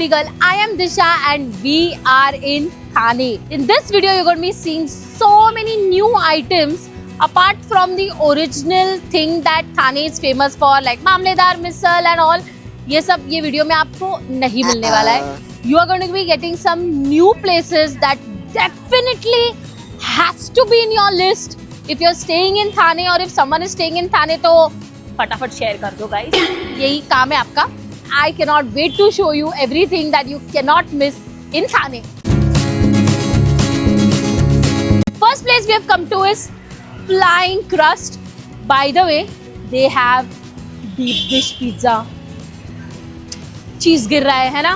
Foodie Girl. I am Disha and we are in Thane. In this video, you're going to be seeing so many new items apart from the original thing that Thane is famous for, like मामलेदार मिसल and all. ये सब ये video में आपको नहीं मिलने वाला है. You are going to be getting some new places that definitely has to be in your list if you're staying in Thane or if someone is staying in Thane. तो फटाफट शेयर कर दो guys. यही काम है आपका. I cannot wait to show you everything that you cannot miss in Thane. First place we have come to is Flying Crust. By the way, they have deep dish pizza. चीज़ गिर रहा है ना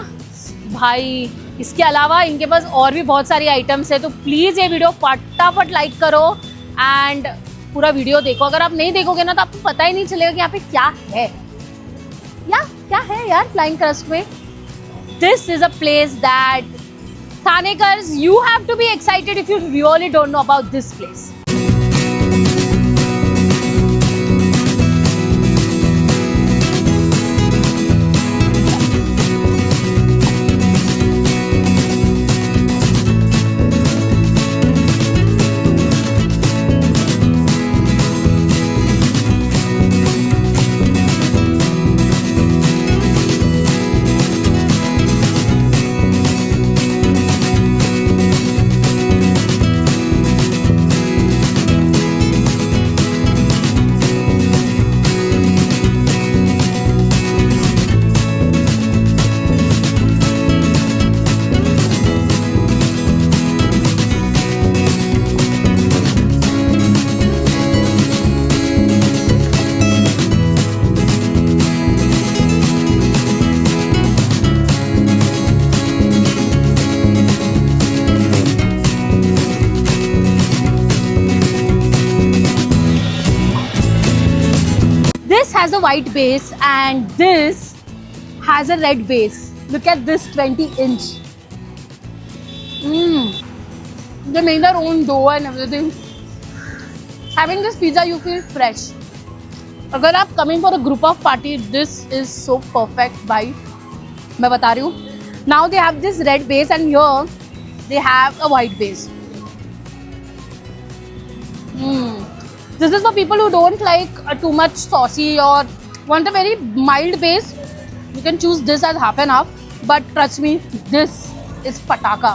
भाई. इसके अलावा इनके पास और भी बहुत सारी आइटम्स है, तो प्लीज़ ये वीडियो फटाफट लाइक करो एंड पूरा वीडियो देखो. अगर आप नहीं देखोगे ना तो आपको पता ही नहीं चलेगा कि यहाँ पे क्या है. क्या है यार फ्लाइंग क्रस्ट में. This is a place that Thanekars you have to be excited if you really don't know about this place. This has a white base and this has a red base. Look at this 20-inch. They made their own dough and everything. Having this pizza, you feel fresh. अगर आप coming for a group of party, this is so perfect. Bye. मैं बता रही हूँ. Now they have this red base and here they have a white base. This is for people who don't like too much saucy or want a very mild base. You can choose this as half and half. But trust me, this is pataka.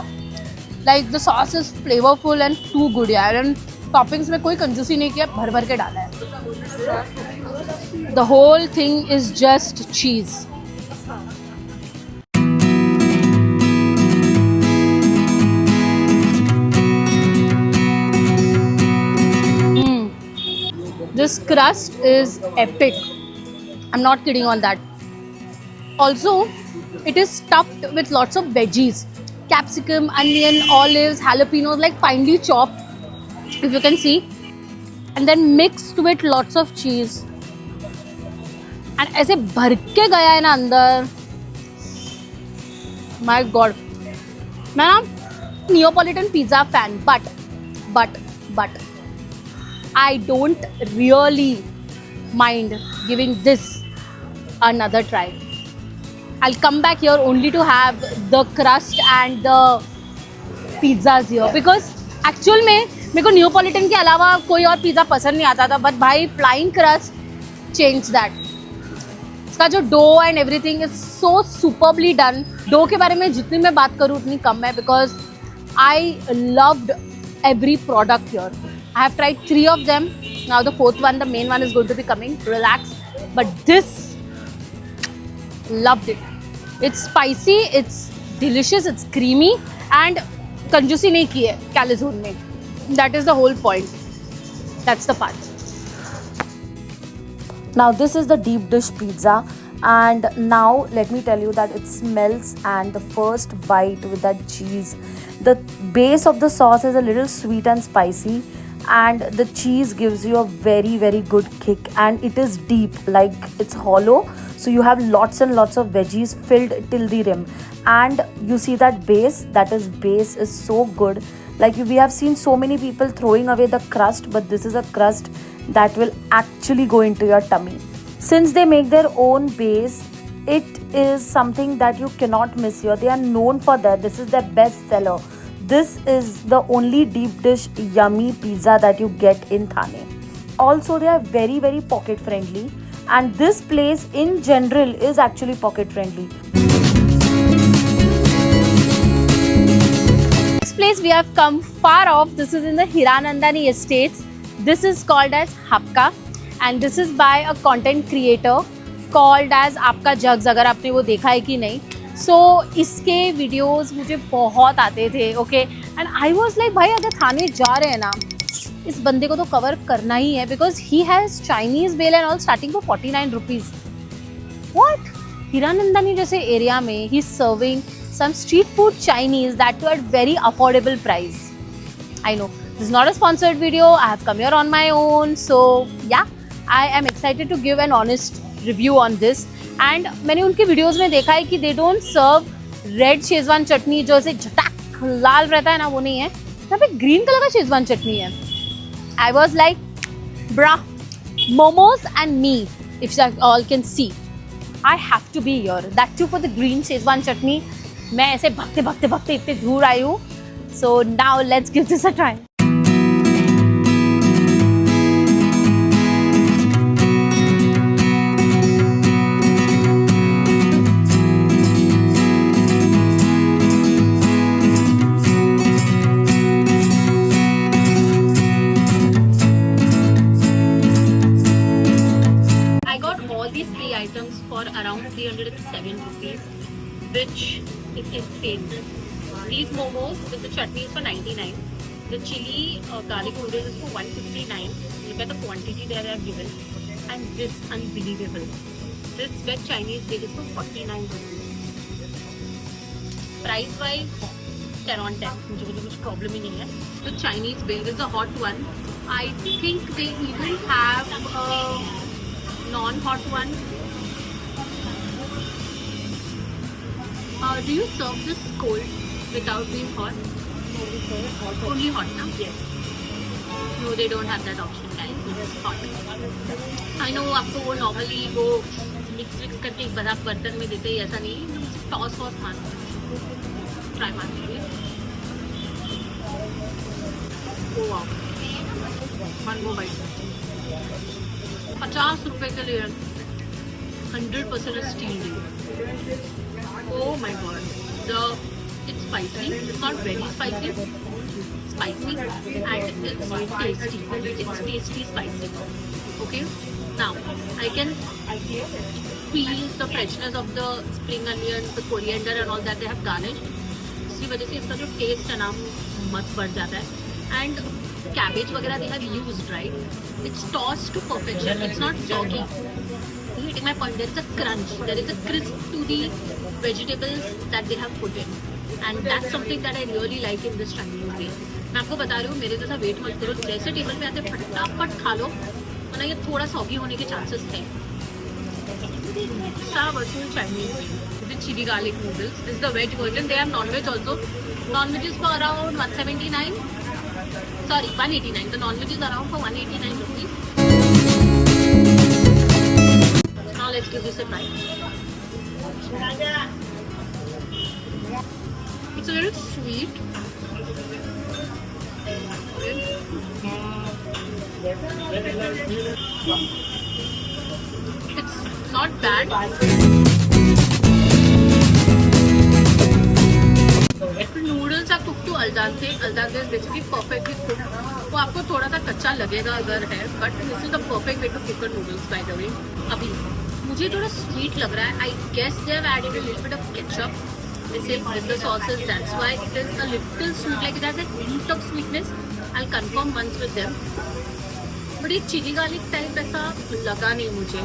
Like the sauce is flavorful and too good यार. And toppings में कोई कंजूसी नहीं किया, भर भर के डाला है. The whole thing is just cheese. This crust is epic. I'm not kidding on that. Also, it is stuffed with lots of veggies. Capsicum, onion, olives, jalapenos, like finely chopped, if you can see. And then mixed with lots of cheese. And ऐसे भर के गया है ना अंदर. My God. मैं ना Neapolitan pizza fan, but I don't really mind giving this another try. I'll come back here only to have the crust and the pizzas here because actual में मेरे को Neapolitan के अलावा कोई और पिज़्ज़ा पसंद नहीं आता था, but भाई Flying Crust changed that. इसका जो dough and everything is so superbly done. Dough के बारे में जितनी मैं बात करूँ उतनी कम है because I loved every product here. I have tried 3 of them. Now the 4th one, the main one, is going to be coming. Relax. But this, loved it. It's spicy, it's delicious, it's creamy, and कंजूसी नहीं की है कैलिज़ोन में. That is the whole point. That's the part. Now this is the deep dish pizza, and now let me tell you that it smells, and the first bite with that cheese, the base of the sauce is a little sweet and spicy, and the cheese gives you a very good kick, and it is deep, like it's hollow, so you have lots and lots of veggies filled till the rim. And you see that base is so good. Like we have seen so many people throwing away the crust, but this is a crust that will actually go into your tummy. Since they make their own base, it is something that you cannot miss here. They are known for that. This is their best seller. This is the only deep dish yummy pizza that you get in Thane. Also, they are very, very pocket friendly, and this place in general is actually pocket friendly. Next place we have come far off. This is in the Hiranandani Estates. This is called as Hapka, and this is by a content creator called as आपका jugs. अगर आपने वो देखा है कि नहीं, सो इसके videos मुझे बहुत आते थे. Okay, and I was like भाई अगर थाने जा रहे हैं ना, इस बंदे को तो कवर करना ही है, because he has Chinese bhel and all starting for 49 rupees. What? Hiranandani जैसे एरिया में he is serving some street food Chinese, that too at very affordable price. I know this is not a sponsored video. I have come here on my own, so yeah, I am excited to give an honest review on this. And मैंने उनके videos में देखा है कि they don't serve red schezwan chutney जो ऐसे झटक लाल रहता है ना, वो नहीं है. यहाँ पे ग्रीन कलर का शेजवान चटनी है. I was like, bruh, momos and me, if you all can see, I have to be here. That too for the green schezwan chutney. मैं ऐसे भागते भागते भागते इतने दूर आई हूँ. So now let's give this a try. I got all these three items for around 307 rupees, which is insane. These momos with the chutney is for 99. The chili garlic noodles is for 159. Look at the quantity that I have given. And this unbelievable. This veg Chinese bill is for 49 rupees. Price wise 10 on 10. मुझे कुछ problem ही नहीं है. The Chinese bill is a hot one. I think they even have a non-hot one. Do you serve this cold without being hot? Only hot now? Yes. No, they don't have that option, guys. It's hot. I know आपको वो normally वो mix करके एक बड़ा बर्तन में देते हैं, ऐसा नहीं. टॉस वॉस मारते हैं. ट्राई मारते हैं. Oh wow. One more bite. 50 रुपए के लिए 100% steel deal. Oh my god. It's spicy. It's not very spicy. It's spicy and it's tasty. It's tasty spicy. Okay. Now I can feel the freshness of the spring onions, the coriander and all that they have garnished. इसी वजह से इसका जो taste है ना मस्त बढ़ जाता है. And cabbage वगैरह they have used, right? It's tossed to perfection. It's not soggy. Hitting my point, there is a crunch, there is a crisp to the vegetables that they have put in, and that's something that I really like in this Chinese meal. मैं आपको बता रही हूँ, मेरे जैसा wait मत करो. जैसे टेबल पे आते फटाफट खा लो, वरना ये थोड़ा सॉगी होने के चांसेस थे. सब असूल Chinese meal. This is chili garlic noodles. This is the veg version. They have non-veg also. Non-veg is for around 179. Sorry, 189. The non-veg is around for 189 rupees. Now let's give this a try. It's a little sweet. It's not bad. Noodles are cooked to al dente. Al dente is basically perfectly cooked. वो आपको थोड़ा सा कच्चा लगेगा अगर है, but this is the perfect way to cook a noodles by the way. अभी मुझे थोड़ा स्वीट लग रहा है. I guess they have added a little bit of ketchup with the sauces. That's why it is a little sweet, like it has a hint of sweetness. I'll confirm once with them. But ये chili garlic type ऐसा लगा नहीं मुझे.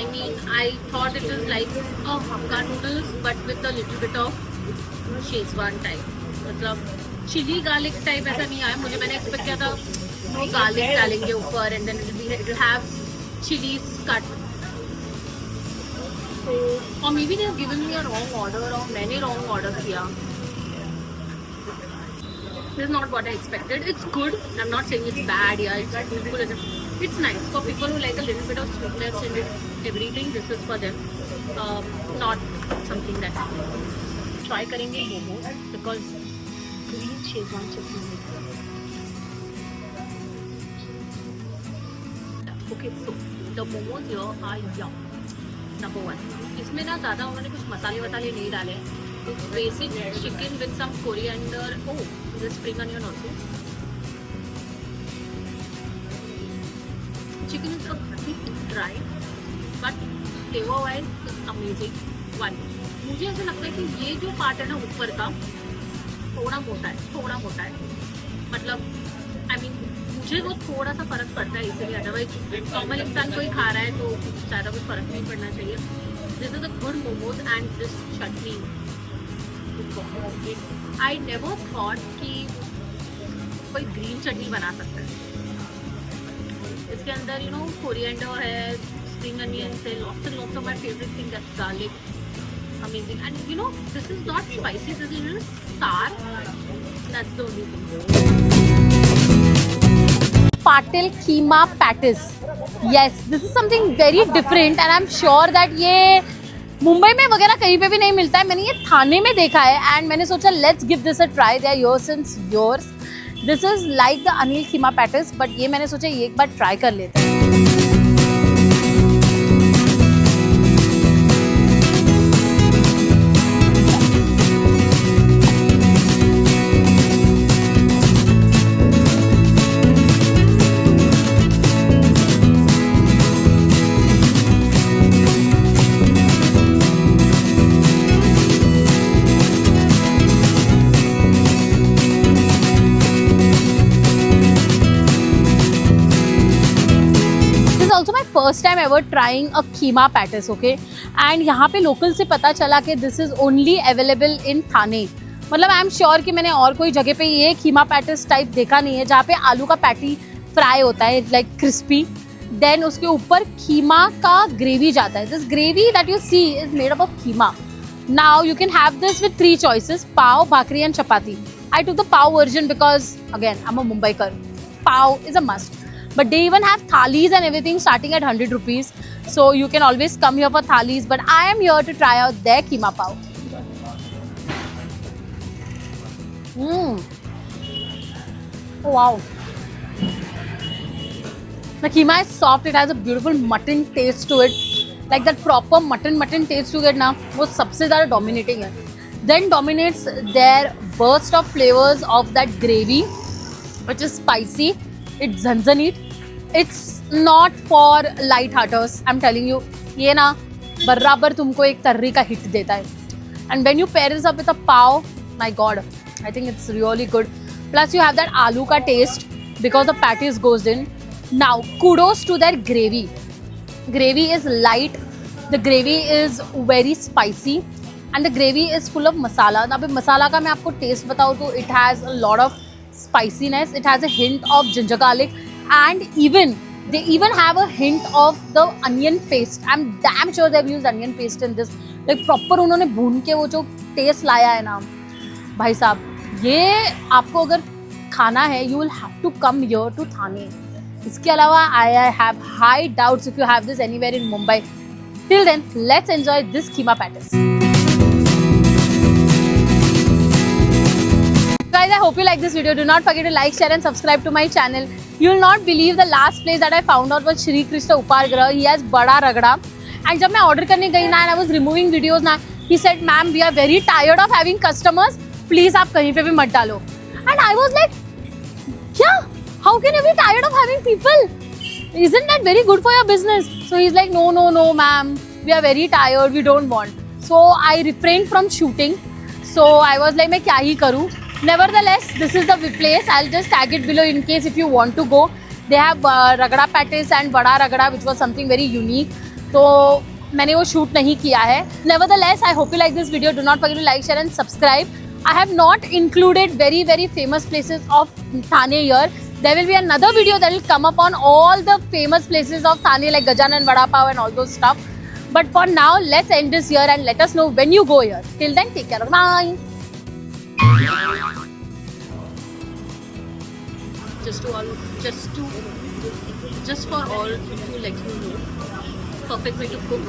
I mean, I thought it was like a Hakka noodles but with a little bit of Szechuan type. मतलब chili garlic type ऐसा नहीं आया मुझे. मैंने expect किया था वो garlic डालेंगे ऊपर and then it will have chilies cut. So, or maybe they have given me a wrong order or मैंने wrong order किया. This is not what I expected. It's good. I'm not saying it's bad. Yeah, it's beautiful. It's nice for people who like a little bit of sweetness in it. Everything. This is for them. Not something that try करेंगे momos because green schezwan chutney okay so the momos here are yum number 1 इसमें ना ज़्यादा उन्होंने कुछ मसाले वसाले नहीं डाले हैं it's basic chicken with some coriander oh this spring onion also chicken is a bit dry but flavour wise it's amazing one मुझे ऐसा लगता है कि ये जो पार्ट है ना ऊपर का थोड़ा मोटा है मतलब आई मीन मुझे वो थोड़ा सा फर्क पड़ता है इसलिए अदरवाइज नॉर्मल इंसान कोई खा रहा है तो ज़्यादा कुछ फर्क नहीं पड़ना चाहिए this is a good momos and this chutney I never thought कि कोई ग्रीन चटनी बना सकता है इसके अंदर यू नो कोरिएंडर है स्प्रिंग अनियंस है lots of my favorite thing that's garlic amazing and you know this is not spicy this is a little sour that's the only thing Patil keema patties. Yes, this is something very different and I'm sure that ये मुंबई में वगैरह कहीं पे भी नहीं मिलता है मैंने ये थाने में देखा है एंड मैंने सोचा let's give this a try they are yours since yours this is like the Anil keema patties but ये मैंने सोचा ये एक बार ट्राई कर लेते हैं first time ever trying a keema patties okay and यहाँ पे लोकल से पता चला कि this is only available in Thane मतलब आई एम श्योर कि मैंने और कोई जगह पे ये कीमा पैटिस टाइप देखा नहीं है जहाँ पे आलू का पैटी फ्राई होता है लाइक क्रिस्पी देन उसके ऊपर कीमा का ग्रेवी जाता है this gravy that you see is made up of keema now you can have this with 3 choices pav bhakri and chapati I took the pav version because again I am a Mumbaikar pav is a must but they even have thalis and everything starting at 100 rupees so you can always come here for thalis but I am here to try out their keema pav oh wow the keema is soft it has a beautiful mutton taste to it like that proper mutton taste to it ना वो सबसे ज़्यादा dominating है then dominates their burst of flavors of that gravy which is spicy it's zanjanit it's not for light hearters I'm telling you ये ना बराबर तुमको एक तर्री का हिट देता है and when you pair this up with a pav my god I think it's really good plus you have that aloo ka taste because the patties goes in now kudos to their gravy is light the gravy is very spicy and the gravy is full of masala now पे मसाला का मैं आपको test बताऊँ तो it has a lot of spiciness it has a hint of ginger garlic and they even have a hint of the onion paste I'm damn sure they've used onion paste in this like proper उन्होंने भून के वो जो test लाया है ना भाई साहब ये आपको अगर खाना है you will have to come here to थाने इसके अलावा I have high doubts if you have this anywhere in Mumbai till then let's enjoy this keema patties guys I hope you like this video do not forget to like share and subscribe to my channel you will not believe the last place that I found out was Shri Krishna Upargrah he has bada ragda and जब मैं order करने गई ना and I was removing videos ना he said ma'am we are very tired of having customers please आप कहीं पे भी मत डालो and I was like क्या how can you be tired of having people isn't that very good for your business so he's like no ma'am we are very tired we don't want so I refrained from shooting so I was like मैं क्या ही करूँ nevertheless this is the place I'll just tag it below in case if you want to go they have ragda patties and bada ragda which was something very unique तो मैंने वो shoot नहीं किया है nevertheless I hope you like this video do not forget to like share and subscribe I have not included very famous places of Thane here there will be another video that will come up on all the famous places of Thane like Gajanan Vada Pav and all those stuff but for now let's end this here and let us know when you go here till then take care bye just for all to let you know perfect way to cook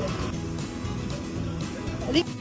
Re-